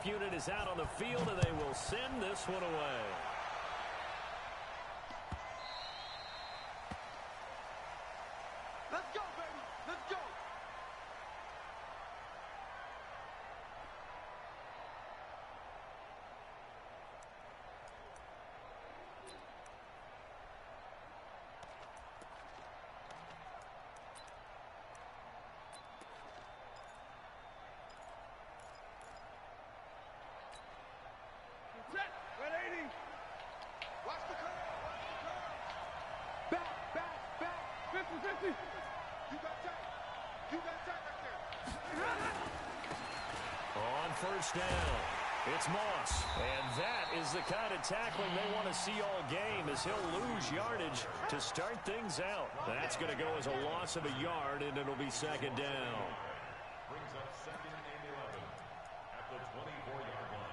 kickoff unit is out on the field, and they will send this one away. Let's go, baby. Let's go. Red 80. Watch the curve. Watch the curve. Back. 50-50. You got tight. You got tight right there. On first down, it's Moss. And that is the kind of tackling they want to see all game, as he'll lose yardage to start things out. That's going to go as a loss of a yard, and it'll be second down. Brings up second and 11 at the 24-yard line.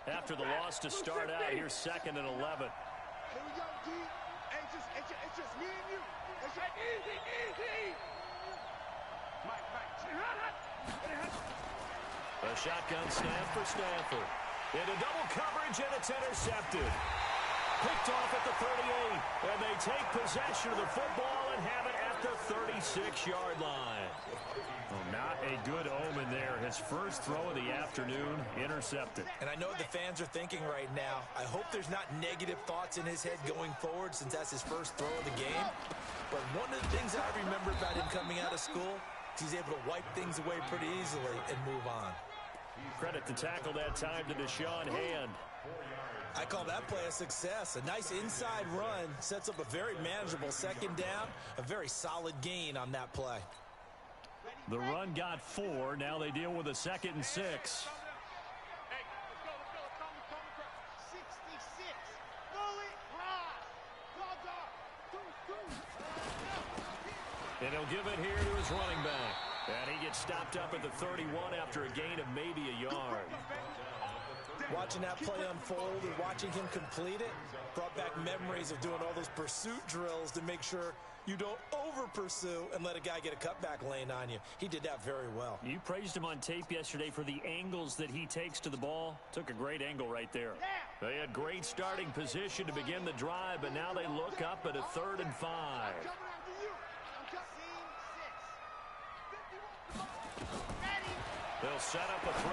After the loss to start out, here's second and 11. Here we go, D. It's just me and you. It's just easy. Mike. A shotgun snap for Stanford. Into double coverage, and it's intercepted. Picked off at the 38, and they take possession of the football and have it at the 36-yard line. Well, not a good omen there. His first throw of the afternoon, intercepted. And I know what the fans are thinking right now. I hope there's not negative thoughts in his head going forward, since that's his first throw of the game. But one of the things I remember about him coming out of school is he's able to wipe things away pretty easily and move on. Credit to tackle that time to Deshaun Hand. I call that play a success. A nice inside run sets up a very manageable second down, a very solid gain on that play. The run got 4. Now they deal with a 2nd and 6. Hey, let's go. Come. 66. Fully ride. And he'll give it here to his running back. And he gets stopped up at the 31 after a gain of maybe a yard. Watching that play unfold and watching him complete it brought back memories of doing all those pursuit drills to make sure you don't over-pursue and let a guy get a cutback lane on you. He did that very well. You praised him on tape yesterday for the angles that he takes to the ball. Took a great angle right there. They had great starting position to begin the drive, but now they look up at a 3rd and 5. They'll set up a throw.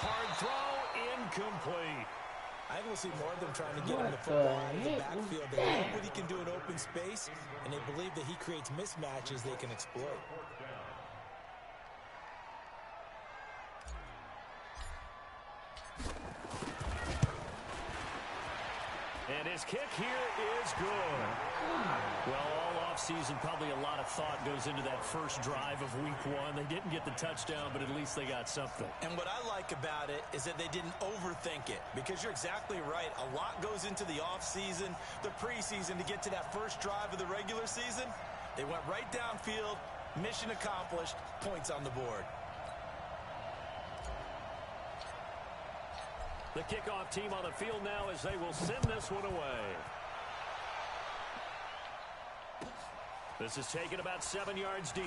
Hard throw, incomplete. I think we'll see more of them trying to get him the football out of the backfield. They love what he can do in open space, and they believe that he creates mismatches they can exploit. And his kick here is good. Well, all offseason, probably a lot of thought goes into that first drive of week 1. They didn't get the touchdown, but at least they got something. And what I like about it is that they didn't overthink it, because you're exactly right. A lot goes into the offseason, the preseason, to get to that first drive of the regular season. They went right downfield, mission accomplished, points on the board. The kickoff team on the field now as they will send this one away. This is taken about 7 yards deep.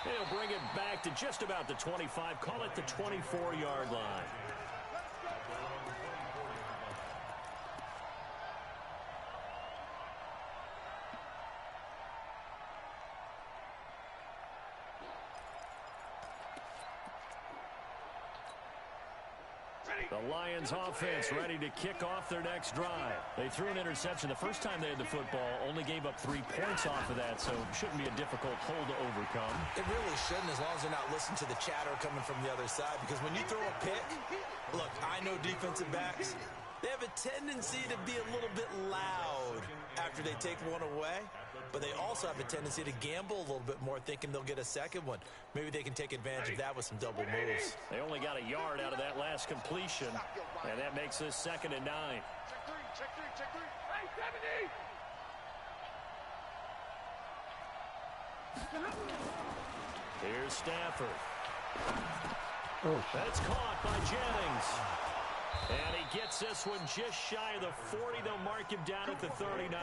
He'll bring it back to just about the 25. Call it the 24-yard line. The Lions offense ready to kick off their next drive. They threw an interception the first time they had the football, only gave up 3 points off of that, so it shouldn't be a difficult hole to overcome. It really shouldn't, as long as they're not listening to the chatter coming from the other side, because when you throw a pick, look, I know defensive backs, they have a tendency to be a little bit loud after they take one away, but they also have a tendency to gamble a little bit more, thinking they'll get a second one. Maybe they can take advantage of that with some double moves. They only got a yard out of that last completion, and that makes this 2nd and 9. Check three. Hey, 70! Here's Stafford. That's caught by Jennings. And he gets this one just shy of the 40. They'll mark him down at the 39.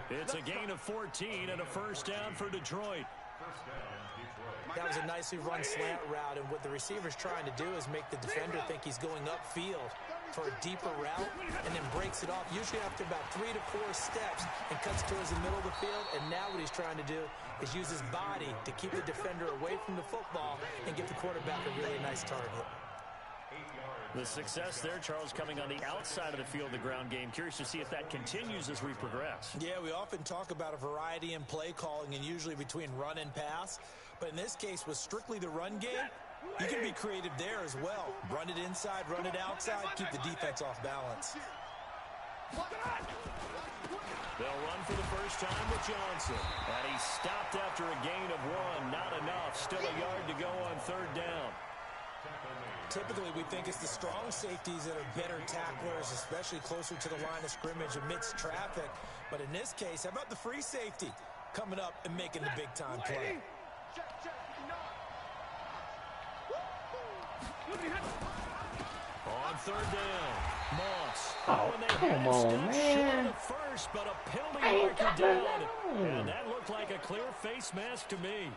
It's a gain of 14 and a first down for Detroit. That was a nicely run slant route, and what the receiver's trying to do is make the defender think he's going upfield for a deeper route and then breaks it off, usually after about 3 to 4 steps, and cuts towards the middle of the field. And now what he's trying to do is use his body to keep the defender away from the football and give the quarterback a really nice target. The success there, Charles, coming on the outside of the field, the ground game. Curious to see if that continues as we progress. Yeah, we often talk about a variety in play calling and usually between run and pass. But in this case, with strictly the run game, you can be creative there as well. Run it inside, run it outside, keep the defense off balance. They'll run for the first time with Johnson. And he stopped after a gain of 1. Not enough. Still a yard to go on third down. Typically, we think it's the strong safeties that are better tacklers, especially closer to the line of scrimmage amidst traffic. But in this case, how about the free safety coming up and making the big-time play? On third down, Moss. Oh, come on, man. First, but a penalty marker down. And that looked like a clear face mask to me.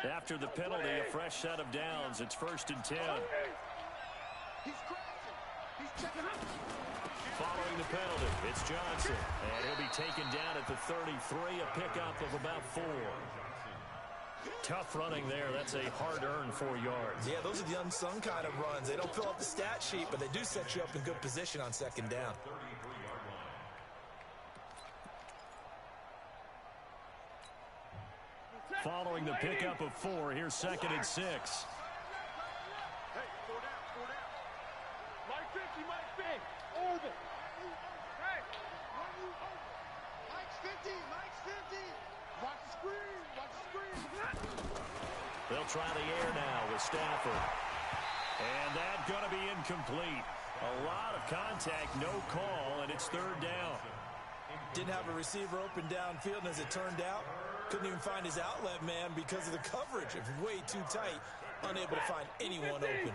After the penalty, a fresh set of downs. It's 1st and 10. Following the penalty, it's Johnson. And he'll be taken down at the 33, a pickup of about 4. Tough running there. That's a hard-earned 4 yards. Yeah, those are the unsung kind of runs. They don't fill up the stat sheet, but they do set you up in good position on second down. Following the pickup of 4, here's 2nd and 6. Hey, 4 down, 4 down. Mike 50, Mike 50. Over. Hey, run you over. Mike's 50, Mike's 50. Watch the screen, watch the screen. They'll try the air now with Stafford. And that's going to be incomplete. A lot of contact, no call, and it's 3rd down. Didn't have a receiver open downfield, and as it turned out, couldn't even find his outlet man because of the coverage. It was way too tight, unable to find anyone open.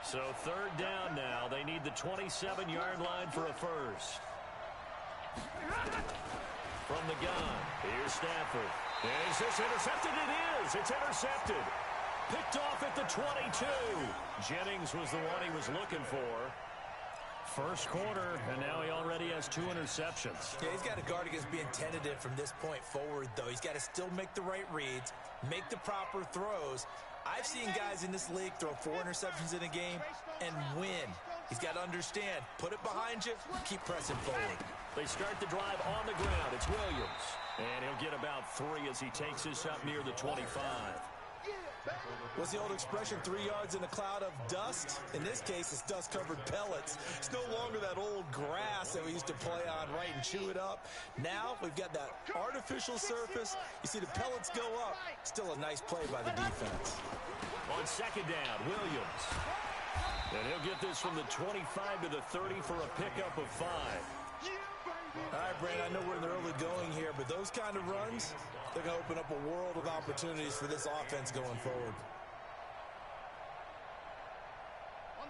So 3rd down now. They need the 27-yard line for a first. From the gun, here's Stafford. Is this intercepted? It is. It's intercepted. Picked off at the 22. Jennings was the one he was looking for. First quarter, and now he already has 2 interceptions. Yeah, he's got to guard against being tentative from this point forward, though. He's got to still make the right reads, make the proper throws. I've seen guys in this league throw 4 interceptions in a game and win. He's got to understand, put it behind you, keep pressing forward. They start the drive on the ground. It's Williams. And he'll get about 3 as he takes this up near the 25. What's the old expression, 3 yards in a cloud of dust? In this case, it's dust-covered pellets. It's no longer that old grass that we used to play on, right, and chew it up. Now we've got that artificial surface. You see the pellets go up. Still a nice play by the defense. On 2nd down, Williams. And he'll get this from the 25 to the 30 for a pickup of 5. All right, Brandon, I know we're in the early going here, but those kind of runs, they're going to open up a world of opportunities for this offense going forward.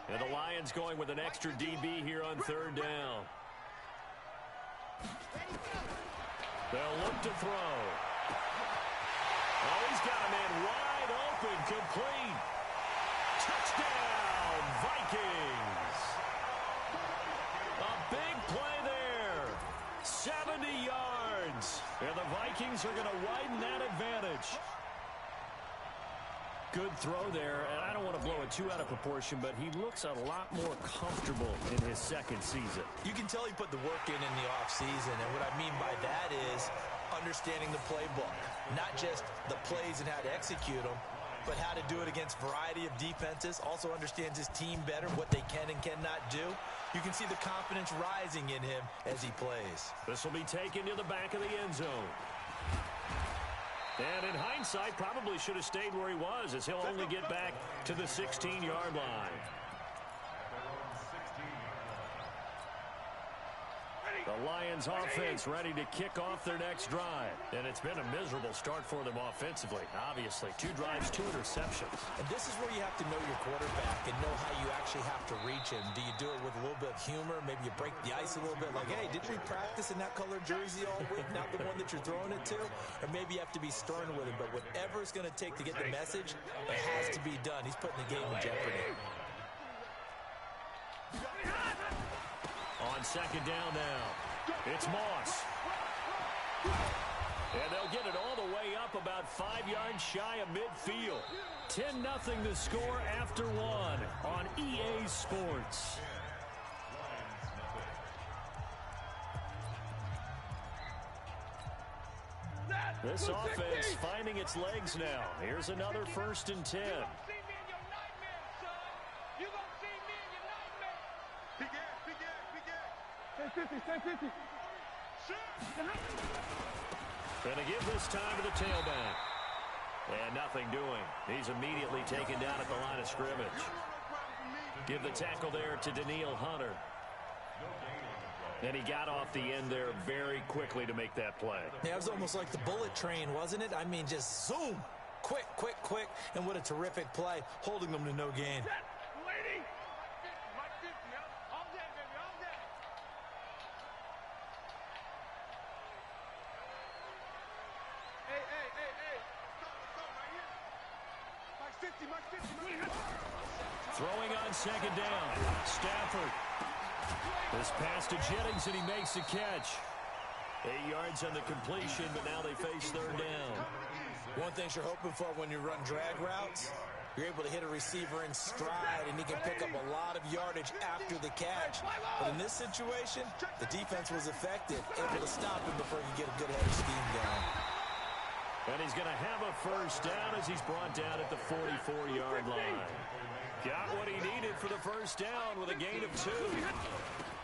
And the Lions going with an extra DB here on 3rd down. They'll look to throw. Oh, he's got a man wide open, complete. Touchdown, Vikings. A big play there. 70 yards. And the Vikings are going to widen that advantage. Good throw there, and I don't want to blow it too out of proportion, but he looks a lot more comfortable in his 2nd season. You can tell he put the work in the offseason, and what I mean by that is understanding the playbook. Not just the plays and how to execute them, but how to do it against a variety of defenses. Also understands his team better, what they can and cannot do. You can see the confidence rising in him as he plays. This will be taken to the back of the end zone. And in hindsight, probably should have stayed where he was, as he'll only get back to the 16-yard line. The Lions offense ready to kick off their next drive. And it's been a miserable start for them offensively. Obviously, 2 drives, 2 interceptions. And this is where you have to know your quarterback and know how you actually have to reach him. Do you do it with a little bit of humor? Maybe you break the ice a little bit. Like, hey, didn't we practice in that color jersey all week? Not the one that you're throwing it to? Or maybe you have to be stern with him. But whatever it's going to take to get the message, it has to be done. He's putting the game in jeopardy. On second down now, it's Moss. And they'll get it all the way up about 5 yards shy of midfield. 10-0 the score after 1 on EA Sports. This offense finding its legs now. Here's another 1st and 10. Going to give this time to the tailback. And nothing doing. He's immediately taken down at the line of scrimmage. Give the tackle there to Daniil Hunter. And he got off the end there very quickly to make that play. Yeah, it was almost like the bullet train, wasn't it? I mean, just zoom. Quick, quick, quick. And what a terrific play, holding them to no gain. Throwing on second down. Stafford. This pass to Jennings, and he makes the catch. 8 yards on the completion, but now they face 3rd down. One thing you're hoping for when you run drag routes, you're able to hit a receiver in stride, and he can pick up a lot of yardage after the catch. But in this situation, the defense was effective, able to stop him before he could get a good head of steam going. And he's going to have a 1st down as he's brought down at the 44-yard line. Got what he needed for the 1st down with a gain of 2.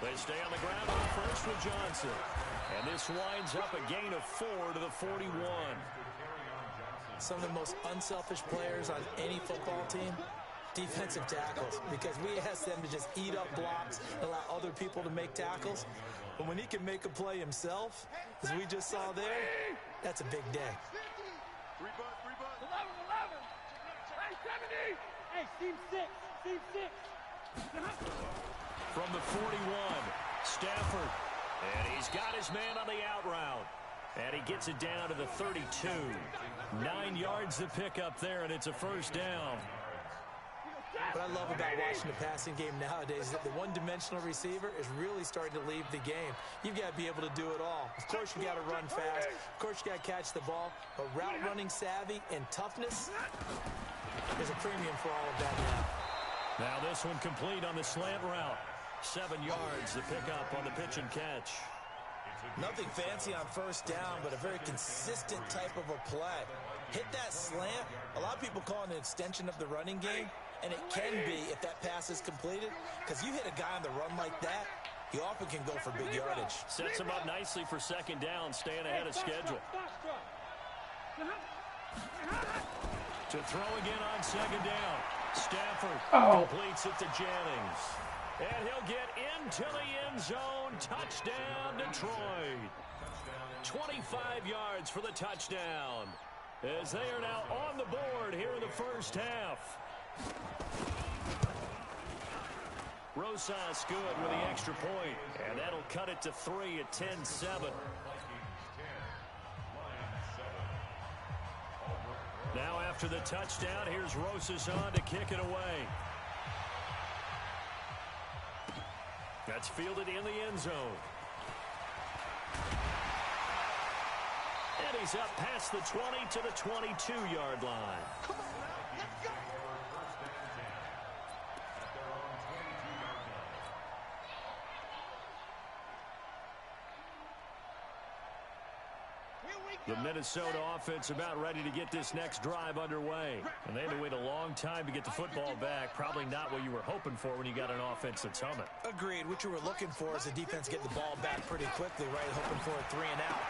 They stay on the ground on 1st with Johnson. And this winds up a gain of 4 to the 41. Some of the most unselfish players on any football team, defensive tackles, because we ask them to just eat up blocks and allow other people to make tackles. But when he can make a play himself, as we just saw there, that's a big day. 3 bucks. 11. Hey, 70. Hey, team 6. From the 41, Stafford. And he's got his man on the out route. And he gets it down to the 32. 9 yards to pick up there, and it's a 1st down. What I love about watching the passing game nowadays is that the one-dimensional receiver is really starting to leave the game. You've got to be able to do it all. Of course, you got to run fast. Of course, you got to catch the ball. But route running savvy and toughness, there's a premium for all of that now. Now this one complete on the slant route. 7 yards to pick up on the pitch and catch. Nothing fancy on 1st down, but a very consistent type of a play. Hit that slant. A lot of people call it an extension of the running game, and it can be if that pass is completed, because you hit a guy on the run like that, he often can go for big yardage. Sets him up nicely for 2nd down, staying ahead of schedule. To throw again on 2nd down. Stafford completes it to Jennings. And he'll get into the end zone. Touchdown, Detroit. 25 yards for the touchdown, as they are now on the board here in the 1st half. Rosas good with the extra point, and that'll cut it to 3 at 10-7. Now after the touchdown, here's Rosas on to kick it away. That's fielded in the end zone. And he's up past the 20 to the 22-yard line. Come on now, let's go. The Minnesota offense about ready to get this next drive underway. And they had to wait a long time to get the football back. Probably not what you were hoping for when you got an offense that's humming. Agreed. What you were looking for is the defense get the ball back pretty quickly, right? Hoping for a 3 and out.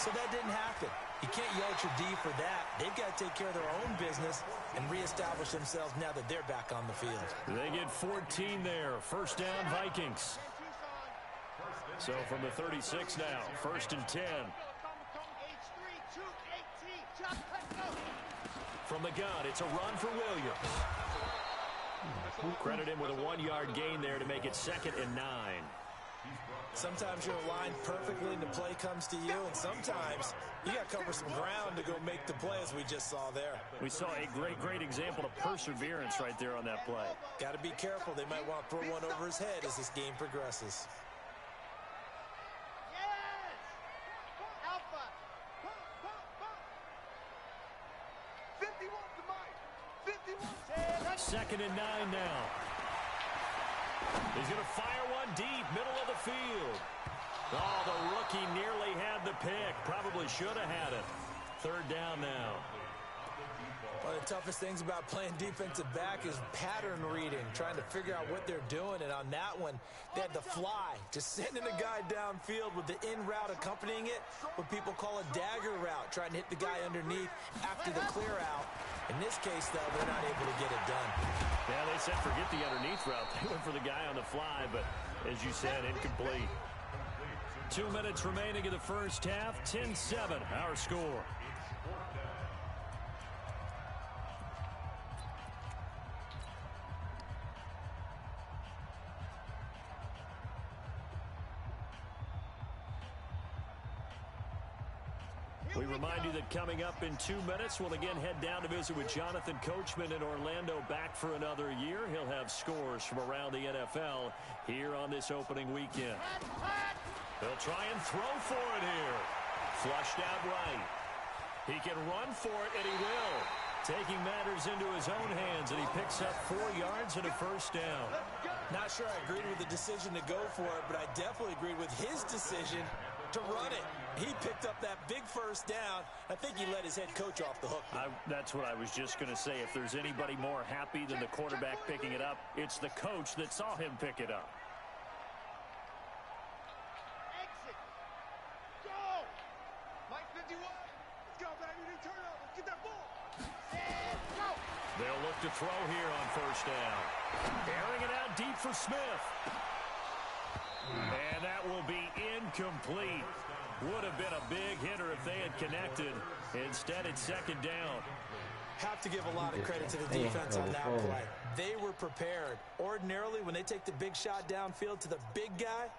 So that didn't happen. You can't yell at your D for that. They've got to take care of their own business and reestablish themselves now that they're back on the field. They get 14 there. 1st down, Vikings. So from the 36 now, 1st and 10. From the gun, it's a run for Williams. Credit him with a 1-yard gain there to make it 2nd and 9. Sometimes you're aligned perfectly and the play comes to you, and sometimes you got to cover some ground to go make the play, as we just saw there. We saw a great example of perseverance right there on that play. Got to be careful. They might want to throw one over his head as this game progresses. Second and 9 now. He's going to fire one deep, middle of the field. Oh, the rookie nearly had the pick. Probably should have had it. 3rd down now. One of the toughest things about playing defensive back is pattern reading, trying to figure out what they're doing. And on that one, they had the fly, just sending a guy downfield with the in route accompanying it, what people call a dagger route, trying to hit the guy underneath after the clear out. In this case, though, they're not able to get it done. Yeah, they said forget the underneath route. They went for the guy on the fly, but as you said, incomplete. 2 minutes remaining in the first half, 10-7, our score. We remind you that coming up in 2 minutes, we'll again head down to visit with Jonathan Coachman in Orlando, back for another year. He'll have scores from around the NFL here on this opening weekend. He'll try and throw for it here. Flushed out right. He can run for it, and he will. Taking matters into his own hands, and he picks up 4 yards and a 1st down. Not sure I agreed with the decision to go for it, but I definitely agreed with his decision to run it. He picked up that big 1st down. I think he let his head coach off the hook. That's what I was just going to say. If there's anybody more happy than the quarterback picking it up, it's the coach that saw him pick it up. Exit. Go. Mike 51. Let's go, baby. Turnover. Get that ball. And go. They'll look to throw here on 1st down. Airing it out deep for Smith. And that will be incomplete. Would have been a big hitter if they had connected. Instead, it's 2nd down. Have to give a lot of credit to the defense on that play. They were prepared. Ordinarily, when they take the big shot downfield to the big guy,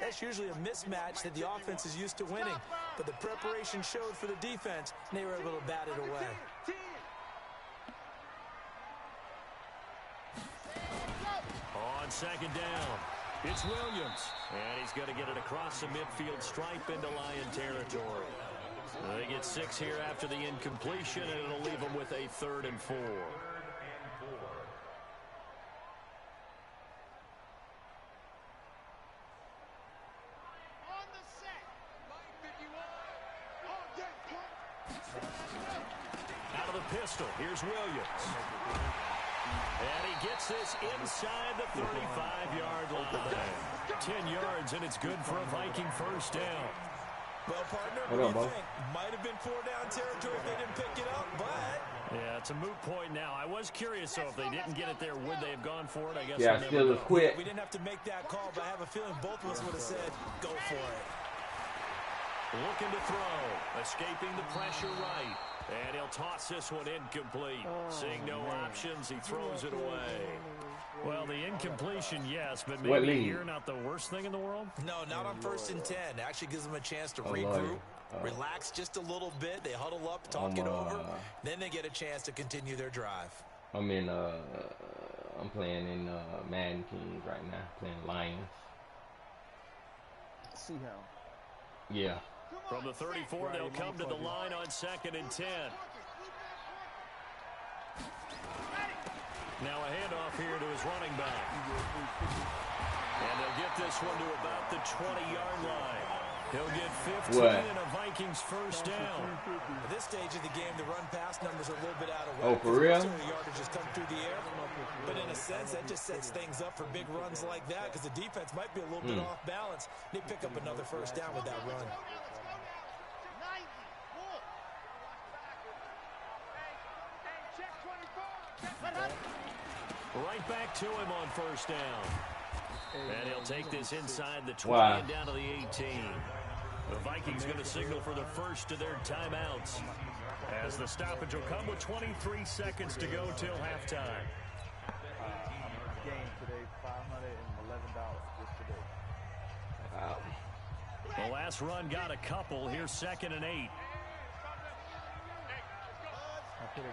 that's usually a mismatch that the offense is used to winning. But the preparation showed for the defense, and they were able to bat it away. On 2nd down, it's Williams. And he's going to get it across the midfield stripe into Lion territory. They get 6 here after the incompletion, and it'll leave them with a 3rd and 4. On the set. Mike 51. Oh, yeah. Out of the pistol, here's Williams. And he gets this inside the 35-yard line. 10 yards, and it's good for a Viking 1st down. Well, partner, what do you think? Might have been 4-down territory if they didn't pick it up, but... Yeah, it's a moot point now. I was curious, so if they didn't get it there, would they have gone for it? I guess. Yeah, still a quit. We didn't have to make that call, but I have a feeling both of us would have said, go for it. Looking to throw. Escaping the pressure right. And he'll toss this one incomplete. Seeing no options, he throws it away. Well, the incompletion, yes, but maybe here not the worst thing in the world? No, not on 1st and 10. Actually gives them a chance to regroup, relax just a little bit. They huddle up, talk it over. Then they get a chance to continue their drive. I'm playing in Madden Kings right now, playing Lions. See how. Yeah. From the 34, they'll come to the line on 2nd and 10. Now a handoff here to his running back. And they'll get this one to about the 20-yard line. He'll get 15 and a Vikings 1st down. At this stage of the game, the run-pass numbers are a little bit out of whack. Oh, for real? The yardage just come through the air. But in a sense, that just sets things up for big runs like that because the defense might be a little bit off balance. They pick up another 1st down with that run. Right back to him on 1st down. And he'll take this inside the 20 and down to the 18. The Vikings going to signal for the first of their timeouts, as the stoppage will come with 23 seconds to go till halftime. Game today, $511 just today. Wow. The last run got a couple. Here's 2nd and 8. I put $1,000 on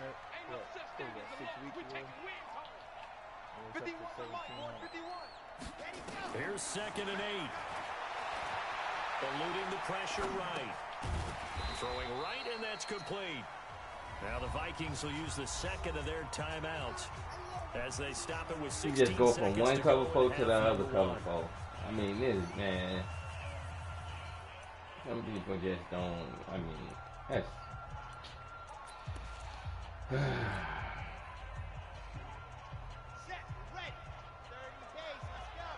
it. What 6 weeks ago? 51 for Mike, 151. Here's 2nd and 8. Eluding the pressure right. Throwing right, and that's complete. Now the Vikings will use the second of their timeouts as they stop it with 16 You just go from seconds one to cover go four in to the half other number cover one. four. I mean, this is, man. Some people just don't. I mean, that's. Set, ready. 30 days, let's go.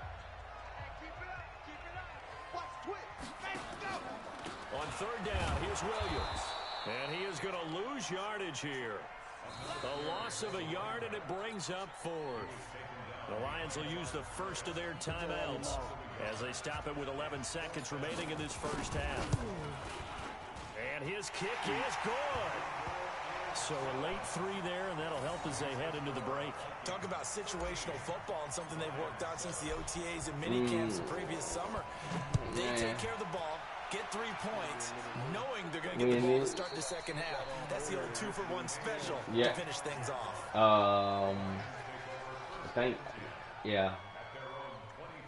Hey, keep it up, keep it up. Watch twitch. Let's go. On 3rd down, here's Williams. And he is going to lose yardage here. A loss of a yard, and it brings up 4th. The Lions will use the first of their timeouts as they stop it with 11 seconds remaining in this first half. And his kick is good. So a late 3 there, and that'll help as they head into the break. Talk about situational football and something they've worked on since the OTAs and mini camps the previous summer. They take care of the ball, get 3 points, knowing they're going to get the ball to start the second half. That's the old 2-for-1 special to finish things off. I think, yeah.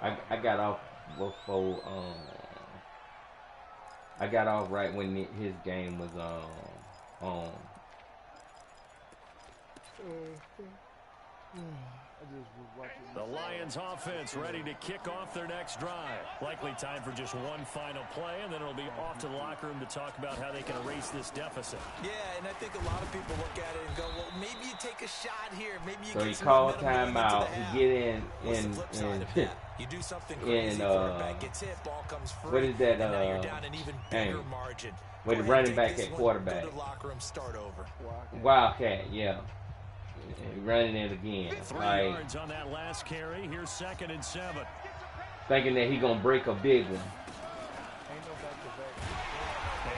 I got off before. I got off right when his game was on. The Lions offense ready to kick off their next drive. Likely time for just one final play, and then it'll be off to the locker room to talk about how they can erase this deficit. Yeah, and I think a lot of people look at it and go, well, maybe you take a shot here. Maybe you So get he some called momentum timeout. into the half. He get in What's the flip side of that? You do something crazy, quarterback gets hit, ball comes free. What is that? And now you're down an even bigger margin. With the running back at quarterback. Go to the locker room, start over. Wildcat, yeah. Running it again. 3 Like, yards on that last carry. Here's 2nd and 7. thinking that he gonna break a big one.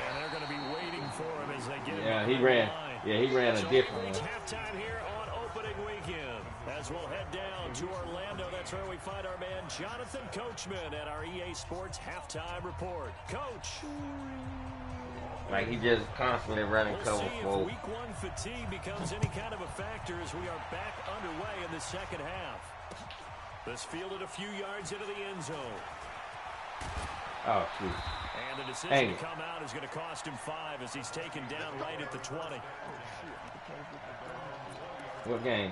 And they're going to be waiting for him as they get him. Yeah, on he the ran. line. Yeah, he ran a different Reach one. halftime here on opening weekend. As we'll head down to Orlando, that's where we find our man Jonathan Coachman at our EA Sports halftime report. Coach. Like he just constantly running We'll cover see if four. week 1 fatigue becomes any kind of a factor as we are back underway in the second half. This fielded a few yards into the end zone. Oh shoot. And the decision to come out is going to cost him 5 as he's taken down right at the 20. What game?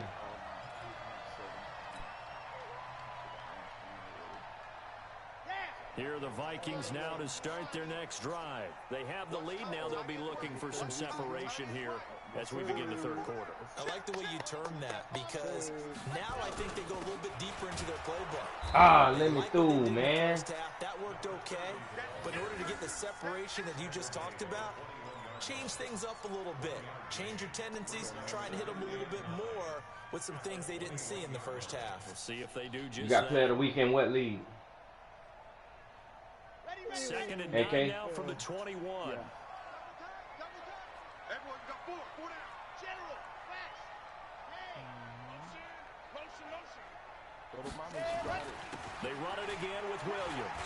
Here are the Vikings now to start their next drive. They have the lead now. They'll be looking for some separation here as we begin the third quarter. I like the way you term that because now I think they go a little bit deeper into their playbook. Ah, let me through, man. That worked okay, but in order to get the separation that you just talked about, change things up a little bit. Change your tendencies, try and hit them a little bit more with some things they didn't see in the first half. We'll see if they do just You got that. player of the weekend. What league? 2nd and AK? 9 now from the 21. Yeah. Everyone got 4 down. General, fast. Hey. Motion, motion. Go to mommy, she got it. They run it again with Williams.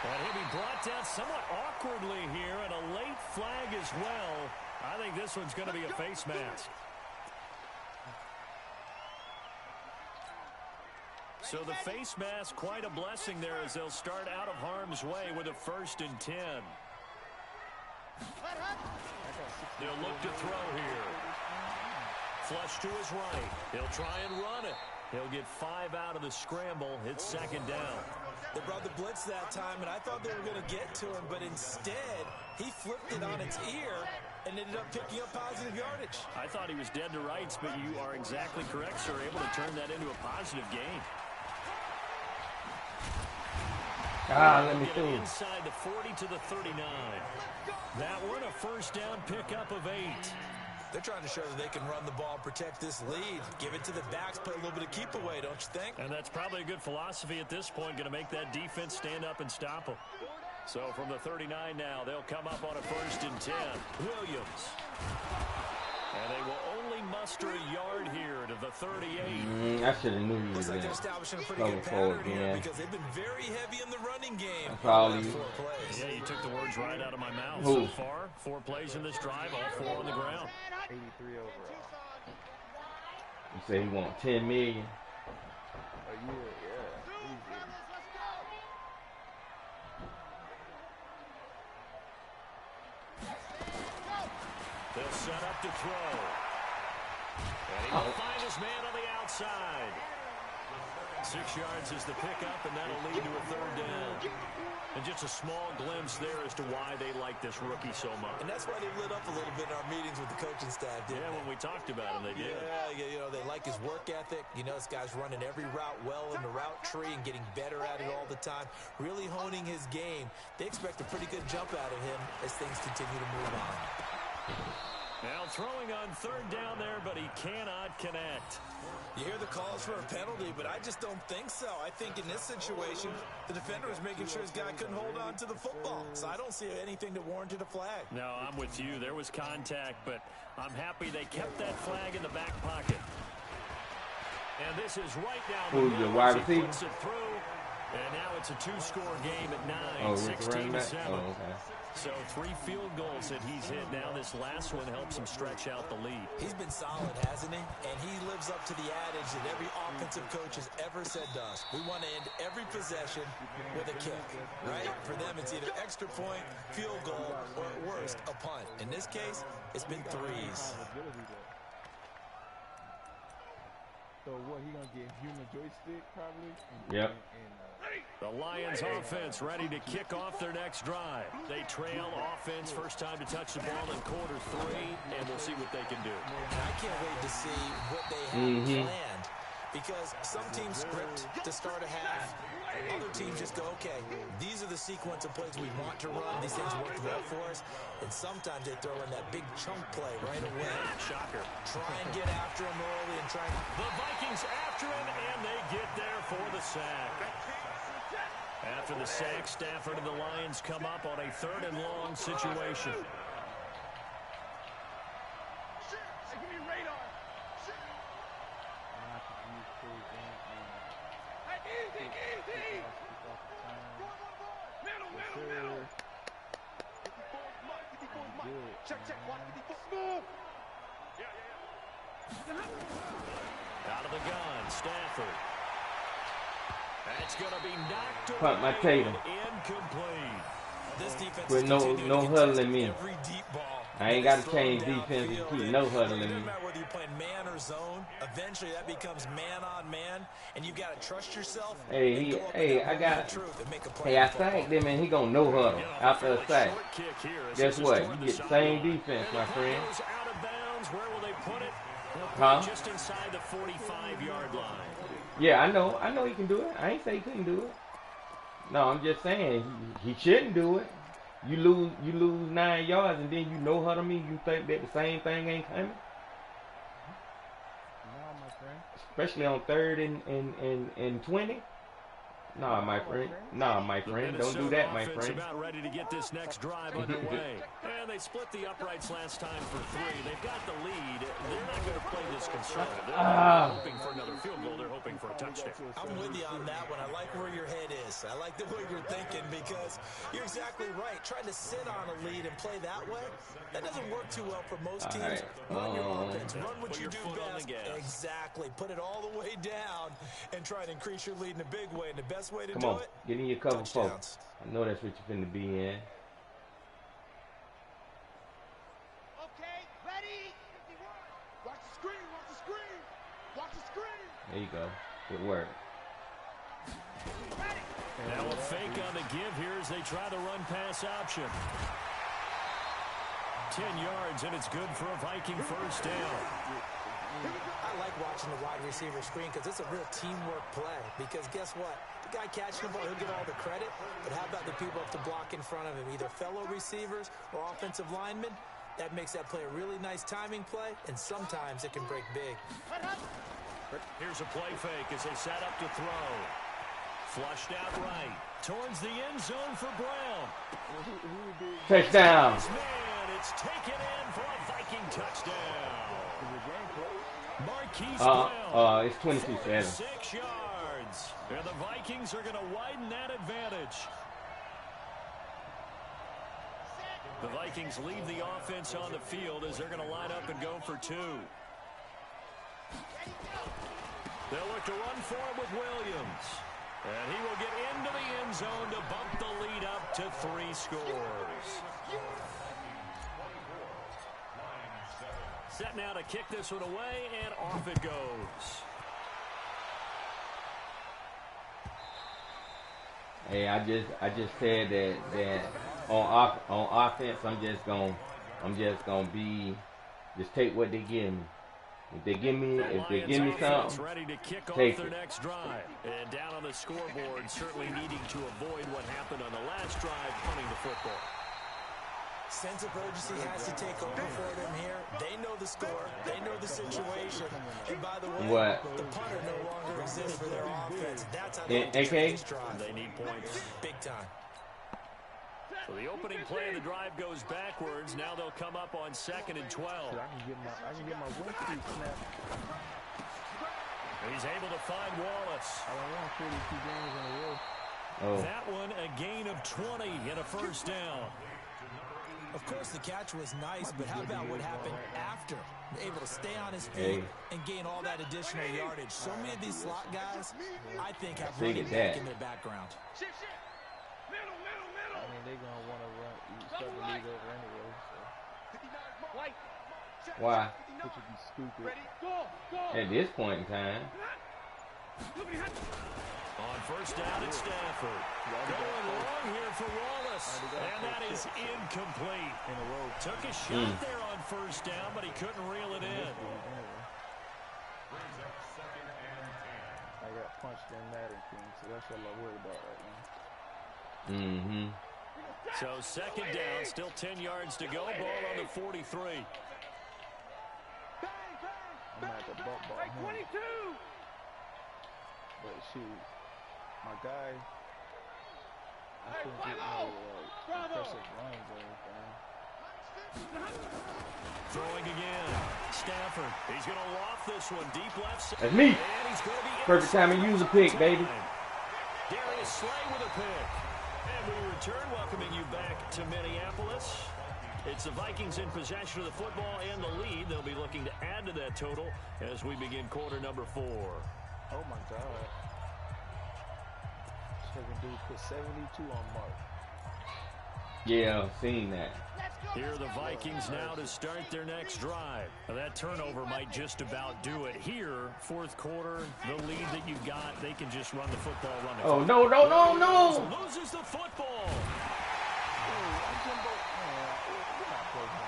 And he'll be brought down somewhat awkwardly here, and a late flag as well. I think this one's going to be a face mask. So the face mask, quite a blessing there as they'll start out of harm's way with a 1st and 10. They'll look to throw here. Flush to his right. He'll try and run it. He'll get 5 out of the scramble. It's 2nd down. They brought the blitz that time, and I thought they were going to get to him, but instead, he flipped it on its ear and ended up picking up positive yardage. I thought he was dead to rights, but you are exactly correct, sir. Able to turn that into a positive gain. Ah, let me Get it through. inside the 40 to the 39. That one a 1st down pickup of 8. They're trying to show that they can run the ball and protect this lead. Give it to the backs, play a little bit of keep away, don't you think? And that's probably a good philosophy at this point, going to make that defense stand up and stop them. So from the 39 now, they'll come up on a 1st and 10. Williams. And they will only muster a yard here to the 38. I should have knew he was Looks like they're establishing a pretty good pattern here because they've been very heavy in the running game. Probably. 4 plays. Yeah, you took the words right out of my mouth. Who? So far, 4 plays in this drive, all 4 on the ground. 83 overall. You say he want 10 million. A year, yeah. Easy. They'll set up to throw. And he will find his man on the outside. 6 yards is the pickup, and that'll lead to a 3rd down. And just a small glimpse there as to why they like this rookie so much. And that's why they lit up a little bit in our meetings with the coaching staff, didn't Yeah, they? when we talked about him, they did. Yeah, you know, they like his work ethic. You know, this guy's running every route well in the route tree and getting better at it all the time, really honing his game. They expect a pretty good jump out of him as things continue to move on. Now throwing on 3rd down there, but he cannot connect. You hear the calls for a penalty, but I just don't think so. I think in this situation, the defender was making sure his guy couldn't hold on to the football. So I don't see anything that warranted a flag. No, I'm with you. There was contact, but I'm happy they kept that flag in the back pocket. And this is right down the Who's your middle wide as he receiver? puts it through. And now it's a 2-score game at 9, Oh, it's running 16-7. back? Oh, okay. So 3 field goals that he's hit. Now this last one helps him stretch out the lead. He's been solid, hasn't he? And he lives up to the adage that every offensive coach has ever said to us. We want to end every possession with a kick, right? For them, it's either extra point, field goal, or at worst, a punt. In this case, it's been 3s. So what, he gonna get human joystick probably? Yep. The Lions offense ready to kick off their next drive. They trail offense, first time to touch the ball in quarter 3, and we'll see what they can do. And I can't wait to see what they have planned. Because some teams script to start a half. Other teams just go, okay, these are the sequence of plays we want to run. These things worked well for us. And sometimes they throw in that big chunk play right away. Shocker. Try and get after him early and try and... The Vikings after him, and they get there for the sack. After the sack, Stafford and the Lions come up on a 3rd and long situation. Give me radar. Easy. Middle. Check. Watch 54. Smooth. Out of the gun, Stafford. That's going to be knocked away. Punt my Tatum. Incomplete. This defense With is no continuing to huddling contest me. every deep ball. I ain't got to change defense to keep no huddling It me. doesn't matter whether you're playing man or zone. Eventually, that becomes man on man, and you've got to trust yourself. Hey, and go up hey, with that I moment got. of truth and make a play Hey, I on football. sacked him and he gonna no huddle after a sack. Short kick here as Guess this is what? toward You the get the sideline. same defense, my And the punt friend. goes out of bounds. Where will they put it? They'll put Huh? it just inside the 45-yard line. Yeah, I know he can do it. I ain't say he couldn't do it. No, I'm just saying he shouldn't do it. You lose 9 yards and then you no huddle me. You think that the same thing ain't coming? No, my friend. Especially on 3rd and 20. Nah, my friend. Nah, my friend. Don't do that, my Offense friend. about ready to get this next drive underway. And they split the uprights last time for 3. They've got the lead. They're not going to play this conservative. They're not hoping for another field goal. They're hoping for a touchdown. I'm with you on that one. I like where your head is. I like the way you're thinking because you're exactly right. Trying to sit on a lead and play that way, that doesn't work too well for most teams. Run your offense. Run what Put you your do foot on the best. gas. Exactly. Put it all the way down and try to increase your lead in a big way. And the best way to Come do on, it, get in your cover 4. touchdowns. I know that's what you're finna be in. Okay, ready? Watch the screen. Watch the screen. There you go. Good work. Now a fake on the give here as they try the run-pass option. 10 yards, and it's good for a Viking first down. I like watching the wide receiver screen because it's a real teamwork play. Because guess what? The guy catching the ball, he'll get all the credit. But how about the people up to block in front of him, either fellow receivers or offensive linemen? That makes that play a really nice timing play, and sometimes it can break big. Here's a play fake as they set up to throw. Flushed out right. Towards the end zone for Brown. Touchdown. Man, it's taken in for a Viking touchdown. Marquise Brown. It's 22-7. 6 yards. And the Vikings are going to widen that advantage. The Vikings leave the offense on the field as they're going to line up and go for 2. They'll look to run for it with Williams. And he will get into the end zone to bump the lead up to 3 scores. Set now to kick this one away, and off it goes. Hey, I just said that on offense, I'm just gonna take what they give me. If they give me something, ready to kick take off their it. next drive. And down on the scoreboard, certainly needing to avoid what happened on the last drive, punting the football. Sense of urgency has to take over for them here. They know the score. They know the situation. And by the way, What? the punter no longer exists for their offense. That's how they AK? this drive. They need points. Big time. So the opening play of the drive goes backwards. Now they'll come up on 2nd and 12. I can get my win streak snap. He's able to find Wallace. I don't want 42 games in a row. Oh, That one a gain of 20 and a first down. Of course, the catch was nice, but how about what happened after? Able to stay on his feet and gain all that additional yardage. So many of these slot guys, I think, have running back in their background. I mean, they're going to want to start the league over anyway. So. why? Which would be stupid. At this point in time, On first down, it's Stafford. Going long here for Wallace. And that is incomplete. In a row. Took a shot there on first down, but he couldn't reel it in. I got punched in Madden, so that's what I'm worried about right now. mm-hmm. So 2nd down, still 10 yards to go. Ball on the 43. I'm at the butt ball. 22! But shoot, my guy, I couldn't get no impressive runs or anything. Throwing again. Stafford. He's going to loft this one deep left side. That's me. And he's going to be Perfect time to use a pick, baby. Darius Slay with a pick. And we return, welcoming you back to Minneapolis. It's the Vikings in possession of the football and the lead. They'll be looking to add to that total as we begin quarter number 4. Oh my God. Second dude put 72 on Mark. Yeah, seen that. Here are the Vikings now to start their next drive. Now that turnover might just about do it. Here, 4th quarter, the lead that you've got, they can just run the football, run the Oh, clock. no. Loses the football.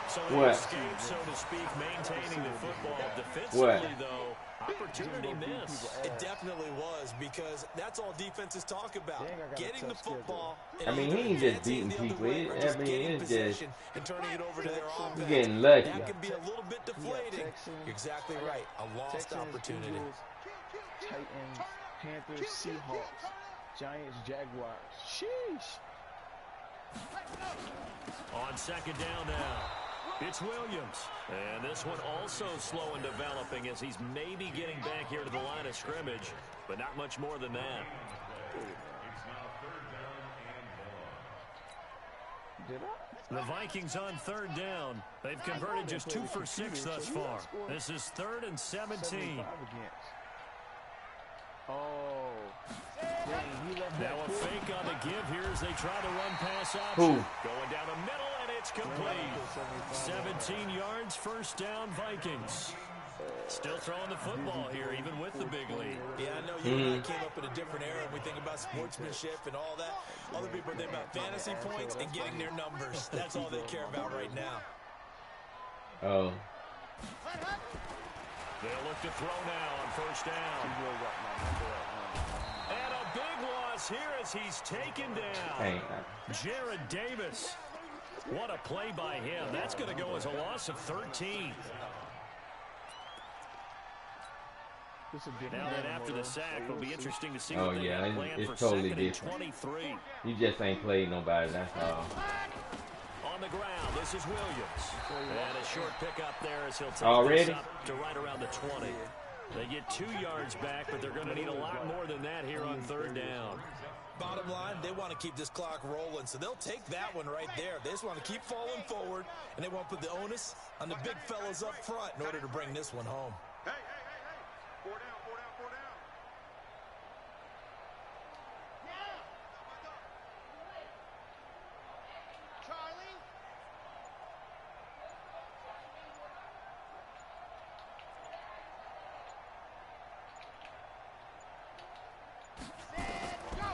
So What? an escape, so to speak, maintaining the football. Defensively, though, opportunity missed. It definitely was, because that's all defenses talk about. Getting the football. I mean, he ain't just beating people. It's just and turning it over to their offense. getting lucky. That can be a little bit deflating. You're exactly right. A lost opportunity. Eagles, Titans, Panthers, Seahawks, Giants, Jaguars. Sheesh. On 2nd down now, it's Williams. And this one also slow in developing as he's maybe getting back here to the line of scrimmage, but not much more than that. Did I? The Vikings on 3rd down. They've converted just 2 for 6 thus far. This is 3rd and 17. 75 against. Oh. Dang, he left Now a that fake on the give here as they try to run pass option. Who? Going down the middle, and it's complete. 17 yards, first down, Vikings. Still throwing the football here, even with the big lead. Yeah, I know you and I came up in a different era, and we think about sportsmanship and all that. Other people think about fantasy points and getting their numbers. That's all they care about right now. Oh. They'll look to throw now on first down. And a big loss here as he's taken down. Hey, Jared Davis. What a play by him. That's going to go as a loss of 13. Now that after the sack, it'll be interesting to see what they have planned for totally second and different. 23. You just ain't played nobody, that's all. On the ground, this is Williams. And a short pickup there as he'll take this up to right around the 20. They get 2 yards back, but they're going to need a lot more than that here on third down. Bottom line, they want to keep this clock rolling, so they'll take that one right there. They just want to keep falling forward, and they want to put the onus on the big fellas up front in order to bring this one home. Hey, hey, hey, hey. 4 down, 4 down, 4 down. Charlie. Set, go.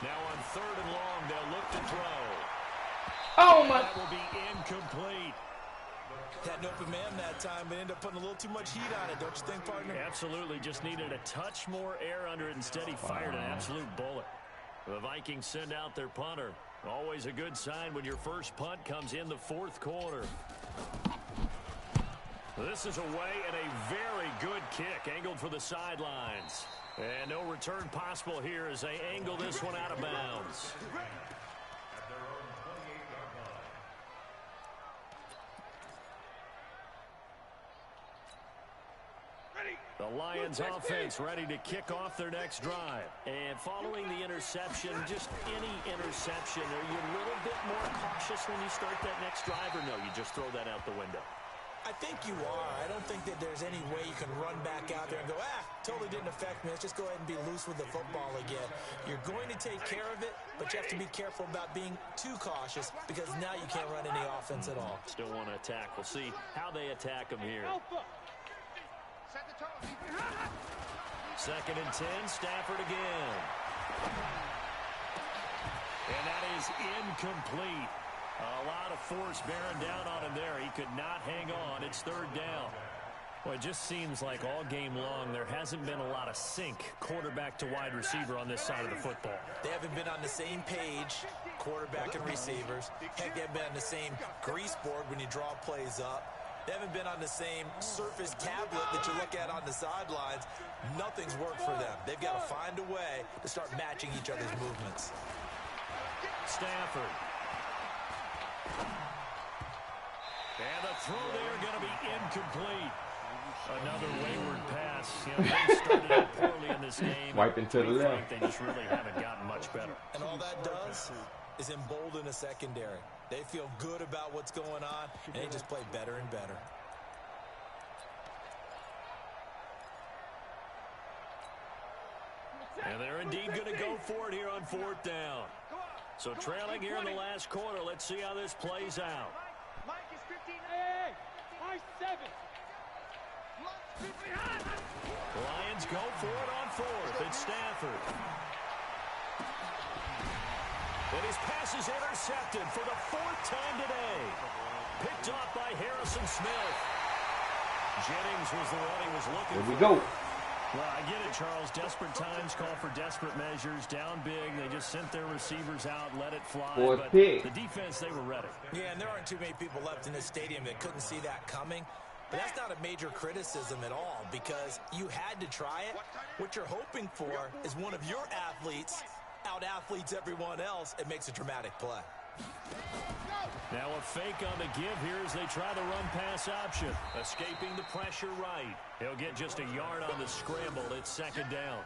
Now on third and long, they'll look to throw. Oh, my. That will be incomplete. Had an open man that time, but ended up putting a little too much heat on it, don't you think, partner? Absolutely. Just needed a touch more air under it. Instead, he fired an absolute bullet. The Vikings send out their punter. Always a good sign when your first punt comes in the fourth quarter. This is away and a very good kick, angled for the sidelines. And no return possible here as they angle this one out of bounds. The Lions offense ready to kick off their next drive. And following the interception, just any interception, are you a little bit more cautious when you start that next drive, or no, you just throw that out the window? I think you are. I don't think that there's any way you can run back out there and go, totally didn't affect me. Let's just go ahead and be loose with the football again. You're going to take care of it, but you have to be careful about being too cautious because now you can't run any offense at all. Still want to attack. We'll see how they attack them here. Set the tone. Second and 10, Stafford again. And that is incomplete. A lot of force bearing down on him there. He could not hang on. It's third down. Well, it just seems like all game long there hasn't been a lot of sync quarterback to wide receiver on this side of the football. They haven't been on the same page, quarterback and receivers. Heck, they haven't been on the same grease board when you draw plays up. They haven't been on the same surface tablet that you look at on the sidelines. Nothing's worked for them. They've got to find a way to start matching each other's movements. Stafford. And the throw there going to be incomplete. Another wayward pass. You know, they started out poorly in this game. Wiping to the left. They just really haven't gotten much better. And all that does is embolden a secondary. They feel good about what's going on, and they just play better and better. And they're indeed going to go for it here on fourth down. So trailing here in the last quarter. Let's see how this plays out. Mike is 15. Hey, Mike 7. Lions go for it on fourth. It's Stafford. And his pass is intercepted for the fourth time today. Picked off by Harrison Smith. Jennings was the one he was looking for. Here we go. Well, I get it, Charles. Desperate times call for desperate measures. Down big, they just sent their receivers out, let it fly. But the defense, they were ready. Yeah, and there aren't too many people left in this stadium that couldn't see that coming. But that's not a major criticism at all because you had to try it. What you're hoping for is one of your athletes out-athletes everyone else. It makes a dramatic play. Now a fake on the give here as they try the run-pass option. Escaping the pressure right. He'll get just a yard on the scramble. It's second down.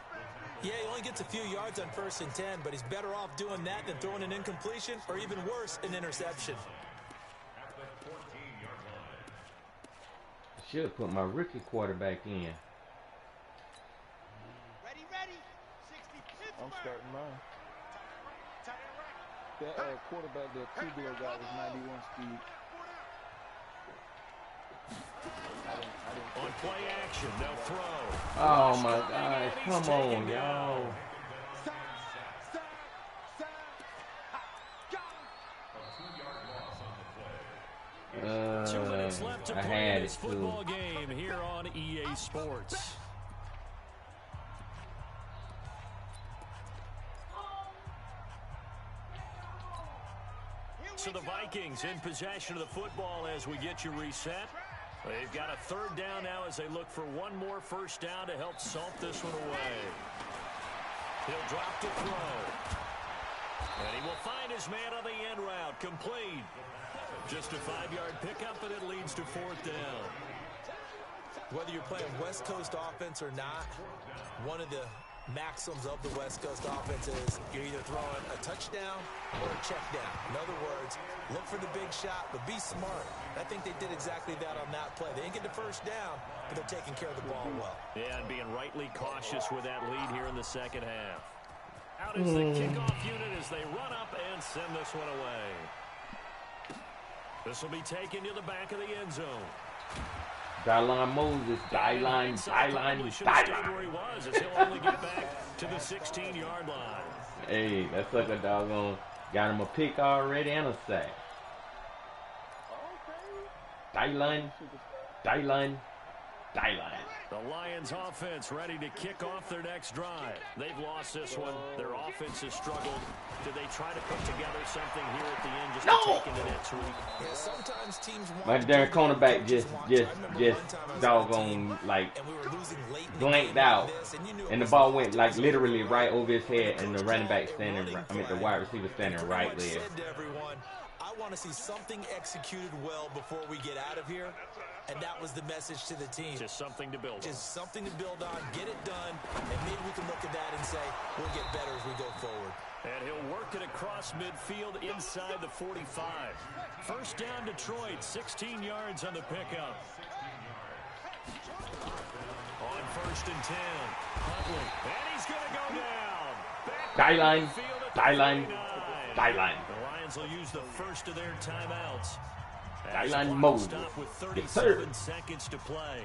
Yeah, he only gets a few yards on 1st and 10, but he's better off doing that than throwing an incompletion or even worse, an interception. Should have put my rookie quarterback in. Ready, ready. 60 Pittsburgh. I'm starting mine. That quarterback that Tubular got was 91 speed. On play action, they'll throw. Oh my gosh, come on, y'all. A 2 minutes left to I play had in this it too. football game here on EA Sports. So the Vikings in possession of the football as we get you reset. They've got a third down now as they look for one more first down to help salt this one away. He'll drop to throw. And he will find his man on the end route. Complete. Just a 5-yard pickup, and it leads to fourth down. Whether you're playing West Coast offense or not, one of the maxims of the West Coast offense is you're either throwing a touchdown or a check down. In other words, look for the big shot, but be smart. I think they did exactly that on that play. They didn't get the first down, but they're taking care of the ball well. Yeah, and being rightly cautious with that lead here in the second half. Out is the kickoff unit as they run up and send this one away. This will be taken to the back of the end zone. Dylan Moses, Dylan. Where he was, as he'll only get back to the 16-yard line. Hey, that sucker doggone got him a pick already and a sack. Dylan. The Lions offense ready to kick off their next drive. They've lost this one. Their offense has struggled. Did they try to put together something here at the end just to take into next week? Yeah, sometimes teams want My darn cornerback just doggone like blanked out, and the ball went like literally right over his head, and the running back standing, the wide receiver standing right there. I want to see something executed well before we get out of here, and that was the message to the team. Just something to build on. Just something to build on, get it done, and maybe we can look at that and say we'll get better as we go forward. And he'll work it across midfield inside the 45. First down, Detroit, 16 yards on the pickup. On first and 10, Huntley, and he's going to go down. Dylan. The Lions will use the first of their timeouts. Dylan Moses. Stop with 37 seconds to play.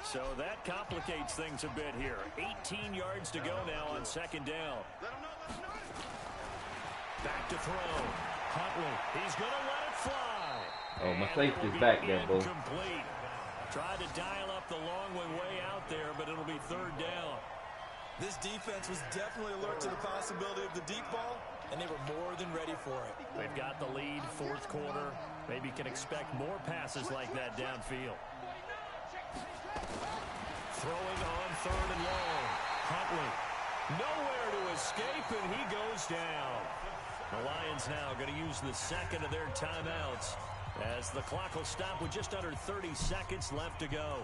So that complicates things a bit here. 18 yards to go now on second down. Back to throw. Huntley, he's going to let it fly. Oh, my safety's back there, bro. Complete. Tried to dial up the long way out there, but it'll be third down. This defense was definitely alert to the possibility of the deep ball, and they were more than ready for it. They've got the lead, fourth quarter. Maybe can expect more passes like that downfield. Throwing on third and long. Huntley, nowhere to escape, and he goes down. The Lions now going to use the second of their timeouts as the clock will stop with just under 30 seconds left to go.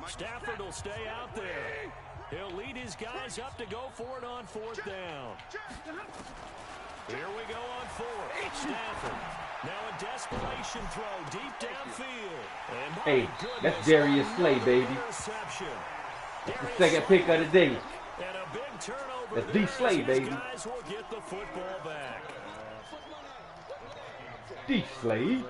Stafford will stay out there. He'll lead his guys up to go for it on fourth down. Here we go on fourth. Stafford. Now a desperation throw deep downfield. And Hey, that's Darius Slay, baby. The second pick of the day. And a big turnover. That's D. Slay, baby. Guys will get the football back. D. Slay.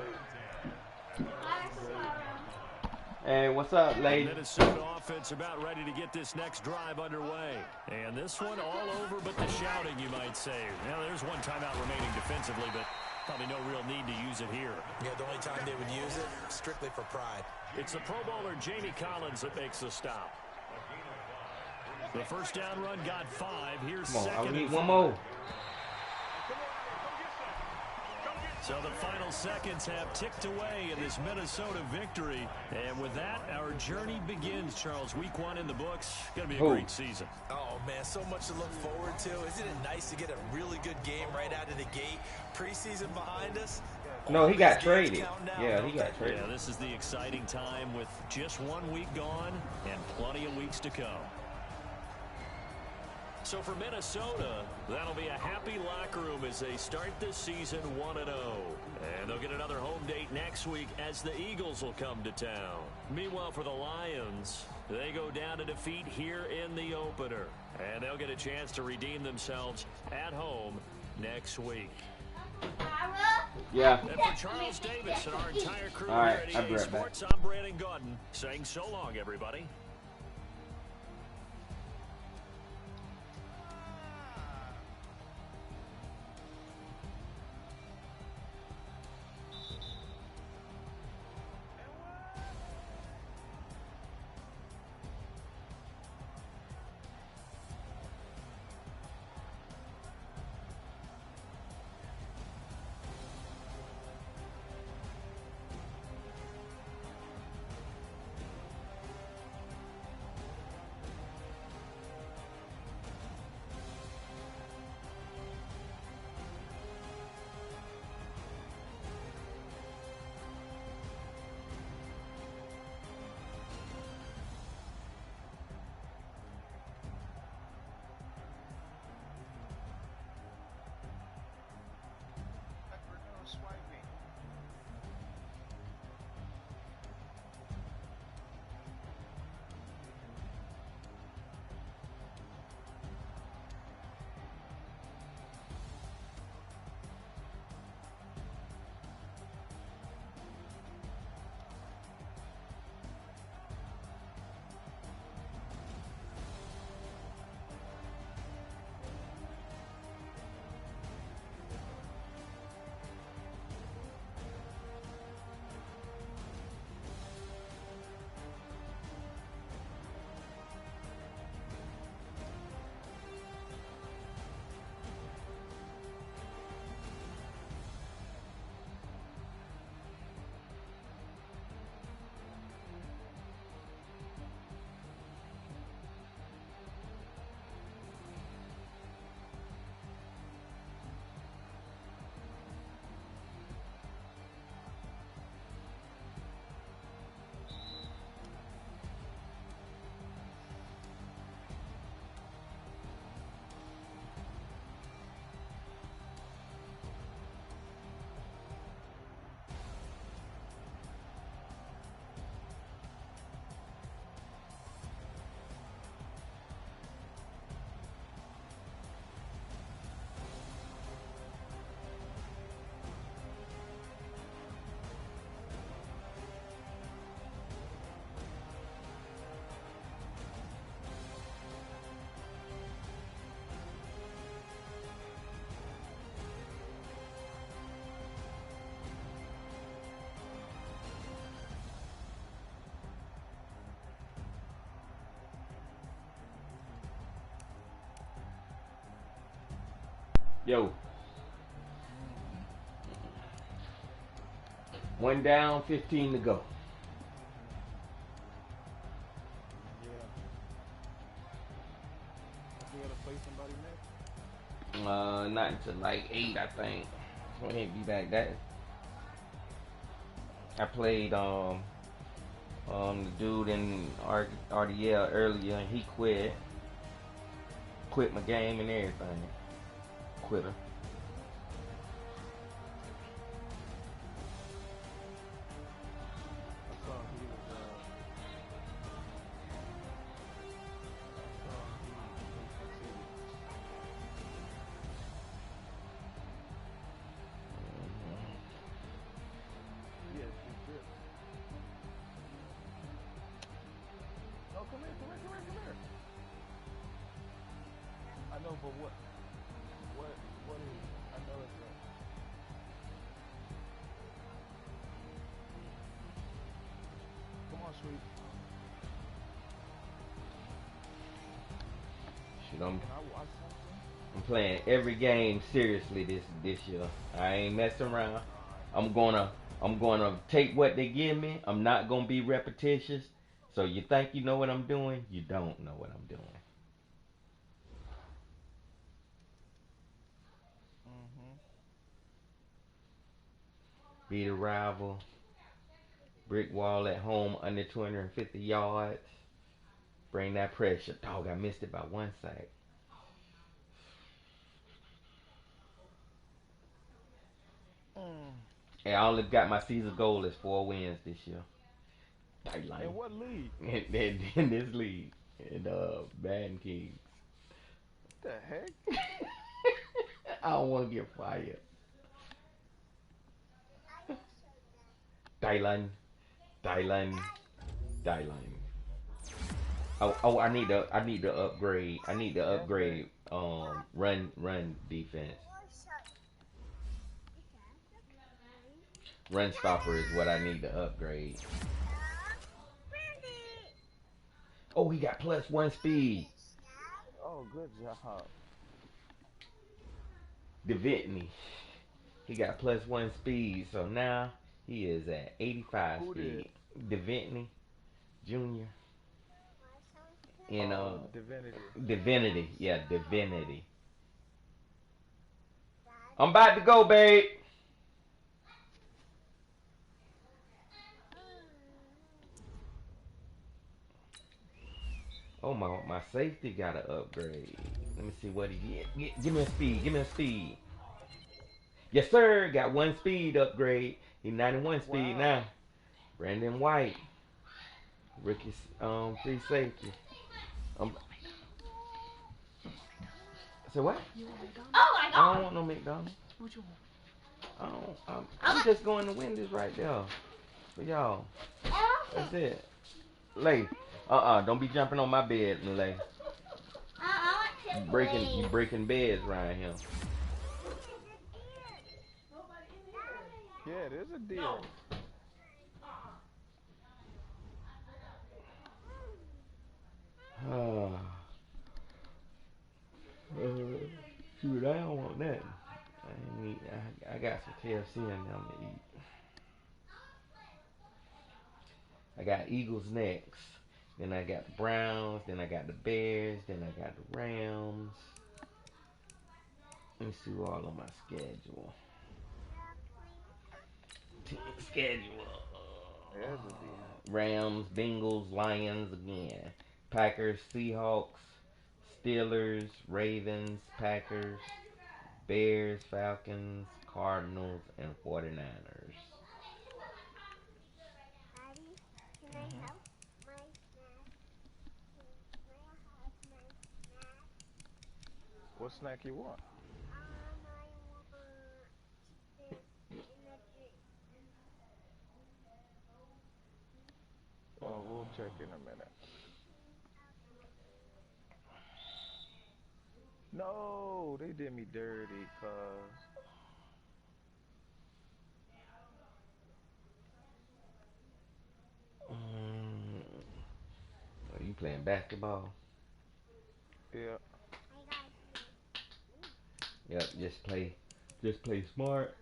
Hey, what's up, lady? Minnesota offense about ready to get this next drive underway. And this one all over but the shouting, you might say. Now, there's one timeout remaining defensively, but probably no real need to use it here. Yeah, the only time they would use it, strictly for pride. It's the Pro Bowler Jamie Collins that makes the stop. The first down run got 5. Here's Come on, I second need and one 5. more. So the final seconds have ticked away in this Minnesota victory. And with that, our journey begins, Charles. Week 1 in the books. Going to be a great season. Oh, man, so much to look forward to. Isn't it nice to get a really good game right out of the gate? Preseason behind us. No, he got traded. Yeah, he got traded. Yeah, this is the exciting time with just 1 week gone and plenty of weeks to come. So for Minnesota, that'll be a happy locker room as they start this season 1-0. And they'll get another home date next week as the Eagles will come to town. Meanwhile, for the Lions, they go down to defeat here in the opener. And they'll get a chance to redeem themselves at home next week. Yeah. And for Charles Davis and our entire crew All right, here at I'll be EA right back. Sports, I'm Brandon Gaudin saying so long, everybody. Yo. One down, 15 to go. Yeah. We gotta play somebody next. Not until like 8, I think. So we ain't be back that. I played the dude in RDL earlier, and he quit my game and everything. Quitter. I saw he was yeah, he's good. No, come here. I know, but what is? I know it's right. Come on, sweet. Shit, Can I watch something? I'm playing every game seriously this year. I ain't messing around. I'm gonna take what they give me. I'm not gonna be repetitious. So you think you know what I'm doing? You don't know what I'm doing. Mm-hmm. Beat a rival. Brick wall at home under 250 yards. Bring that pressure. Dog, I missed it by 1 sack. Mm. And I only got my season goal is 4 wins this year. Tight line. In what league? In this league. In Madden Kings. What the heck? I don't want to get fired. Dylan. Dylan. Dylan. Oh, I need to upgrade. I need to Yes, babe. upgrade run defense. Run stopper is what I need to upgrade. Oh, he got +1 speed. Oh, good job. DeVitney. He got +1 speed, so now he is at 85 Who did? speed. DeVitney Jr. in Divinity. Divinity. Yeah, Divinity. I'm about to go, babe. Oh, my safety got to upgrade. Let me see what he get. Give me a speed. Give me a speed. Yes, sir. Got 1 speed upgrade. He 91 speed Wow. now. Brandon White. Rookie free safety. Um, so what? I don't want no McDonald's. I don't. I'm just going to win this right there for y'all. That's it. Lay. Don't be jumping on my bed, Lay. You breaking beds right here. Yeah, there's a deal. Shoot, I don't want that. I ain't eat. I got some KFC in them to eat. I got Eagles next. Then I got the Browns. Then I got the Bears. Then I got the Rams. Let me see all on my schedule. Team schedule. There's a deal. Rams, Bengals, Lions again. Packers, Seahawks, Steelers, Ravens, Packers, Bears, Falcons, Cardinals, and 49ers. Mm-hmm. What snack you want? Oh, we'll check in a minute. No, they did me dirty, cuz. Are you playing basketball? Yeah. Yep, just play smart.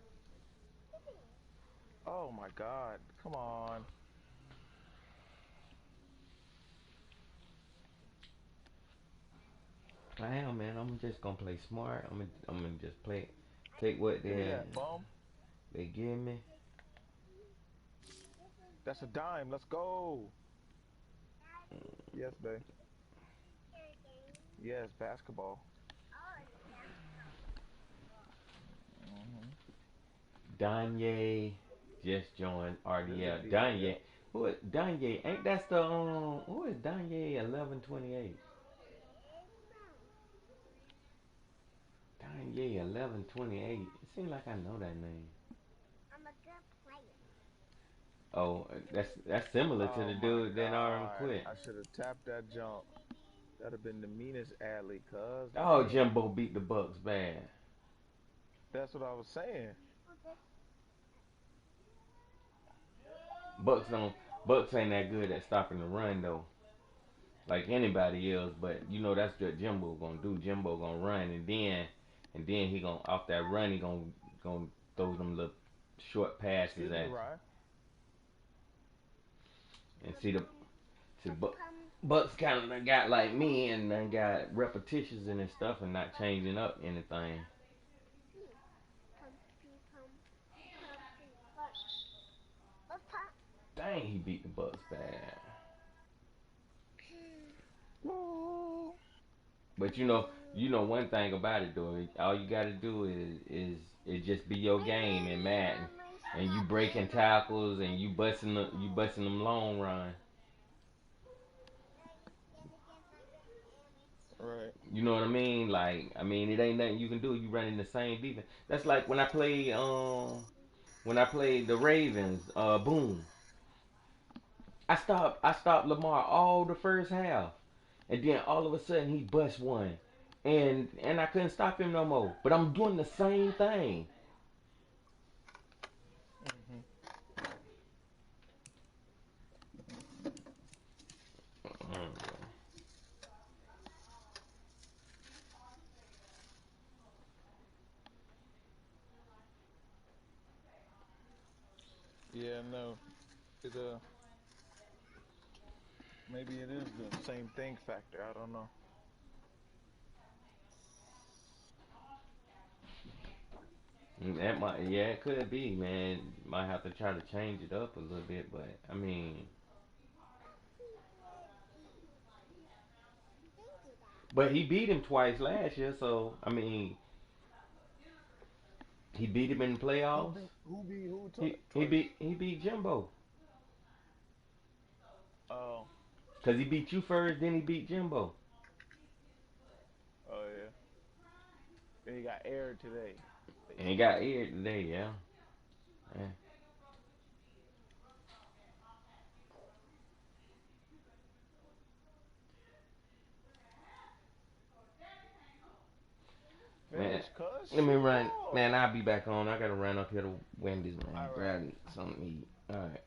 Oh my God! Come on. I am, man. I'm just gonna play smart. I'm gonna just play, take what Give me that bum. they give me. That's a dime. Let's go. Yes, babe. Yes, basketball. Hmm. Danye just joined RDL. Visited. Danye, Yep. who is Danye? Ain't that's the who is Danye 1128? Danye 1128. It seems like I know that name. Oh, that's similar to Oh the my dude that already God! quit. I should have tapped that jump. That'd have been the meanest alley, cuz. Oh, Dang. Jimbo beat the Bucks bad. That's what I was saying. Bucks don't Bucks ain't that good at stopping the run though, like anybody else. But you know that's what Jimbo gonna do. Jimbo gonna run and then he gonna off that run he gonna throw them little short passes Excuse me, at Ryan. you. And Bucks kind of got like me and done got repetitions and stuff and not changing up anything. Dang, he beat the Bucks bad. Woo. But you know one thing about it though. All you got to do is just be your game in Madden, and you breaking tackles and you busting them long run. Right. You know what I mean? Like I mean, it ain't nothing you can do. You running the same defense. That's like when I played the Ravens. Boom. I stopped Lamar all the first half, and then all of a sudden he bust one, and I couldn't stop him no more. But I'm doing the same thing. Hmm. Yeah, no. It maybe it is the same thing factor. I don't know. That might, yeah, it could be, man. Might have to try to change it up a little bit, but I mean, but he beat him twice last year, so I mean, he beat him in the playoffs. Who beat who He twice? beat Jimbo, Oh, cause he beat you first, then he beat Jimbo, oh yeah. And he got aired today, and he basically. got aired today. Yeah, yeah. Man. Finish, cuz. Let me Shoot the run, ball. man. I'll be back on. I gotta run up here to Wendy's, man. All right. Grab something to eat. All right.